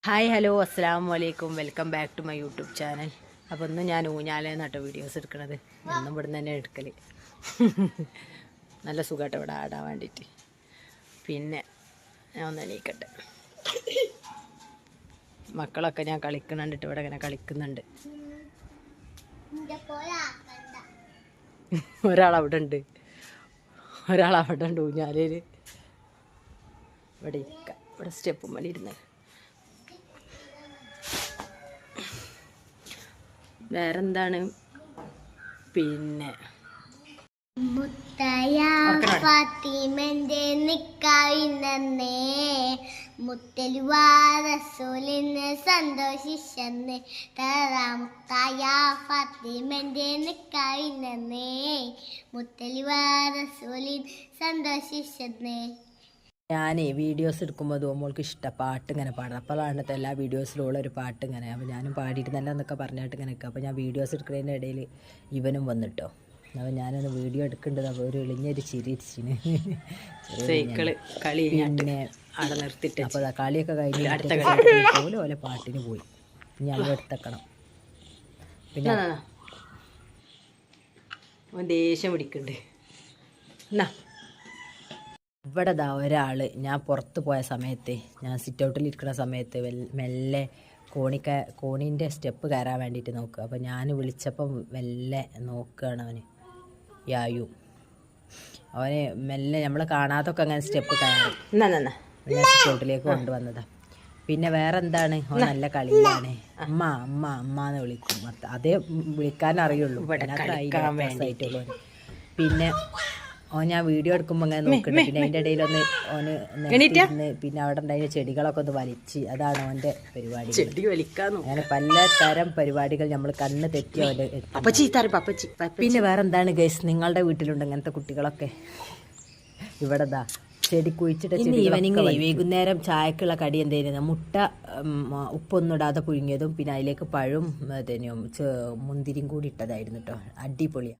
Hi hello അസ്സലാമു അലൈക്കും welcome back to my YouTube channel. അപ്പോൾ ഇന്ന് ഞാൻ ഊഞ്ഞാലേന്ന് കേട്ടോ വീഡിയോസ് എടുക്കണത്. എന്നും ഇവിടെ നിന്ന് തന്നെ എടുക്കൽ. നല്ല സുഖമായിട്ട് ഇവിടെ ആടാൻ വേണ്ടിയിട്ട്. പിന്നെ ഞാൻ ഒന്ന് എണീക്കട്ടെ. മക്കളൊക്കെ ഞാൻ കളിക്കണുണ്ടിട്ട് ഇവിടെ ഇങ്ങനെ കളിക്കുന്നുണ്ട്. ഒരാളവിടെ ഉണ്ട്, ഒരാളവിടെ ഉണ്ട് ഊഞ്ഞാലയിൽ. ഇവിടെ ഇരിക്കാം, ഇവിടെ സ്റ്റെപ്പും മേലെ ഇരുന്ന്. വേറെന്താണ് പിന്നെ ഫാത്തിമന്റെ നിക്കായിന്നേ മുത്തലുവാറസൂലിന് സന്തോഷിച്ചെന്ന് തറാമുത്തായ ഫാത്തിമന്റെ നിക്കായിന്നേ മുത്തലുവാറസൂലിന് സന്തോഷിച്ചെന്ന്. ഞാൻ വീഡിയോസ് എടുക്കുമ്പോൾ മോൾക്ക് ഇഷ്ടം പാട്ട് ഇങ്ങനെ പാടണം. അപ്പോഴാണ് എല്ലാ വീഡിയോസിലും ഉള്ളൊരു പാട്ട് ഇങ്ങനെ. അപ്പോൾ ഞാനും പാടിയിരുന്നല്ലോ എന്നൊക്കെ പറഞ്ഞിട്ട് ഇങ്ങനെ നിൽക്കുക. അപ്പോൾ ഞാൻ വീഡിയോസ് എടുക്കുന്നതിൻ്റെ ഇടയിൽ ഇവനും വന്നിട്ടോ. അപ്പോൾ ഞാനൊന്ന് വീഡിയോ എടുക്കേണ്ടത്. അപ്പോൾ ഒരു എളിഞ്ഞൊരു ചിരിച്ചിന് സൈക്കിള് കളി പിന്നെ അവിടെ നിർത്തിയിട്ട്. അപ്പോൾ കളിയൊക്കെ കഴിഞ്ഞ് അടുത്ത കളി പോലെ ഓലെ പാട്ടിന് പോയി. ഞാൻ എടുത്തേക്കണം. പിന്നെ ദേഷ്യം പിടിക്കുന്നുണ്ട്. എന്നാ ഇവിടെ ഒരാൾ ഞാൻ പുറത്ത് പോയ സമയത്ത്, ഞാൻ സിറ്റ് ഔട്ടിലിരിക്കുന്ന സമയത്ത് മെല്ലെ കോണീൻ്റെ സ്റ്റെപ്പ് കയറാൻ വേണ്ടിയിട്ട് നോക്കുക. അപ്പോൾ ഞാൻ വിളിച്ചപ്പം മെല്ലെ നോക്കുകയാണ് അവന്, യായു. അവന് മെല്ലെ നമ്മൾ കാണാതൊക്കെ അങ്ങനെ സ്റ്റെപ്പ് കയറി പിന്നെ സിറ്റ് ഔട്ടിലേക്ക് കൊണ്ടുവന്നതാണ്. പിന്നെ വേറെ എന്താണ്, അവൻ നല്ല കളിയാണ്. അമ്മ അമ്മ അമ്മ എന്ന് വിളിക്കും. അതേ വിളിക്കാൻ അറിയുള്ളൂ, ആയിട്ടുള്ളൂ. പിന്നെ ഓൻ ഞാൻ വീഡിയോ എടുക്കുമ്പോൾ അങ്ങനെ നോക്കുന്നുണ്ട്. പിന്നെ അതിൻ്റെ ഇടയിലൊന്ന് ഓന് പിന്നെ അവിടെ ഉണ്ടായ ചെടികളൊക്കെ ഒന്ന് വലിച്ച്, അതാണ് അവൻ്റെ പരിപാടി. അങ്ങനെ പല തരം പരിപാടികൾ നമ്മൾ കണ്ണ് തെറ്റി അവൻ്റെ. പിന്നെ വേറെ എന്താണ് ഗൈസ്, നിങ്ങളുടെ വീട്ടിലുണ്ട് ഇങ്ങനത്തെ കുട്ടികളൊക്കെ? ഇവിടെ ചെടി കുഴിച്ചിട്ട് ഈവനിങ് വൈകുന്നേരം ചായക്കുള്ള കടി എന്തായിരുന്നു? മുട്ട ഉപ്പൊന്നും ഇടാതെ പുഴുങ്ങിയതും പിന്നെ അതിലേക്ക് പഴവും മുന്തിരിയും കൂടി ഇട്ടതായിരുന്നു കേട്ടോ. അടിപൊളിയാണ്.